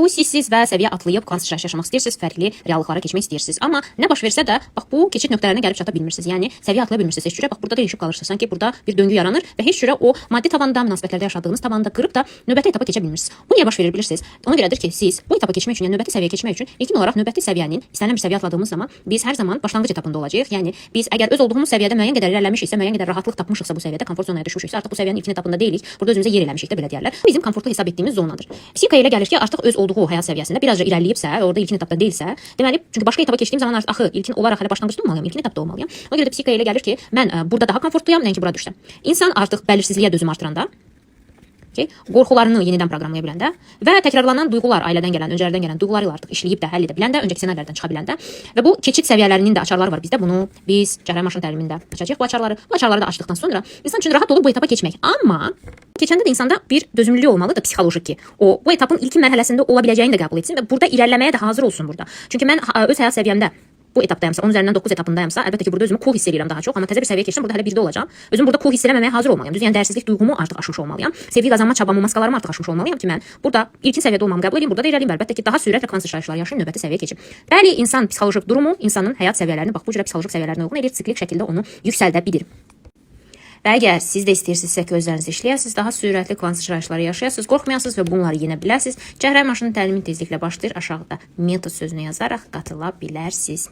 Bu sizsiz və səviyyə atlayıb konsentrasiya yaşamaq istəyirsiniz, fərqli reallıqlara keçmək istəyirsiniz. Amma nə baş versə də, bax bu keçid nöqtələrinə gəlib çata bilmirsiniz. Yəni səviyyə atlaya bilmirsiniz. Heç cürə bax burada da ilişib qalırsınız. Sanki burada bir döngü yaranır və heç cürə o maddi tavanda, münasibətlərdə yaşadığınız tavanda qırıb da növbəti etapa keçə bilmirsiniz. Bu niyə baş verir bilirsiniz? Ona görədir ki, siz bu etapa keçmək üçün, yəni növbəti səviyyəyə keçmək üçün ilkin olaraq növbəti səviyyənin istənilən bir səviyyə atladığımız zaman biz hər zaman başlanğıc etapında olacağıq. Yəni biz əgər öz olduğumuz səviyyədə müəyyən qədər irəliləmişiksə, müəyyən qədər rahatlıq tapmışıqsa bu səviyyədə, komfort zonaya düşmüşüksə, artıq bu səviyyənin ilkin etapında deyilik. Burada özümüzə yer eləmişik də belə deyərlər. Bu bizim komfortlu hesab etdiyimiz zonadır. Psixika elə gəlir ki, artıq öz olduğu həyat səviyyəsində biraz irəliləyibsə, orada ilkin etapda deyilsə, deməli, çünki başqa etapa keçdiyim zaman artıq axı ilkin olaraq hələ başlanğıcda olmalıyam, ilkin etapda olmalıyam. Ona görə də psixika elə gəlir ki, mən burada daha komfortluyam, nəinki bura düşsəm. İnsan artıq bəlirsizliyə dözüm artıranda, qorxularını yenidən proqramlaya biləndə və təkrarlanan duyğular, ailədən gələn, öncələrdən gələn duyğuları ilə artıq işləyib də, həll edə biləndə, öncəki ssenarilərdən çıxa biləndə və bu keçid səviyyələrinin də açarları var bizdə. Bunu biz cərrahi maşın təlimində açacağıq bu açarları. Bu açarları da açdıqdan sonra insan üçün rahat olub bu etapa keçmək. Amma keçəndə də insanda bir dözümlülük olmalıdır psixoloji ki, o bu etapın ilkin mərhələsində ola biləcəyini də qəbul etsin və burada irəliləməyə də hazır olsun burada. Çünki mən öz həyat səviyyəmdə bu etapdayamsa, 10 üzərindən 9 etapındayamsa, əlbəttə ki, burada özümü cool hiss edirəm daha çox, amma təzə bir səviyyəyə keçsəm, burada hələ 1-də olacağam. Özüm burada cool hiss eləməməyə hazır olmalıyam. Düz yəni dərsizlik duyğumu artıq aşmış olmalıyam. Sevgi qazanma çabamı, maskalarımı artıq aşmış olmalıyam ki, mən burada ilkin səviyyədə olmamı qəbul edeyim, burada da irəliyim. Əlbəttə ki, daha sürətlə konsentrasiyalar yaşayım, növbəti səviyyəyə keçim. Bəli, insan psixoloji durumu, insanın həyat səviyyələrini bax bu cürə psixoloji səviyyələrinə uyğun edir, siklik şəkildə onu yüksəldə bilir. Və əgər siz də istəyirsinizsə ki, özlərinizi işləyəsiniz, daha sürətli konsentrasiyalar yaşayasınız, qorxmayasınız və bunları yenə bilərsiniz, cərrahi maşının təlimi tezliklə başlayır. Aşağıda metod sözünü yazaraq qatıla bilərsiniz.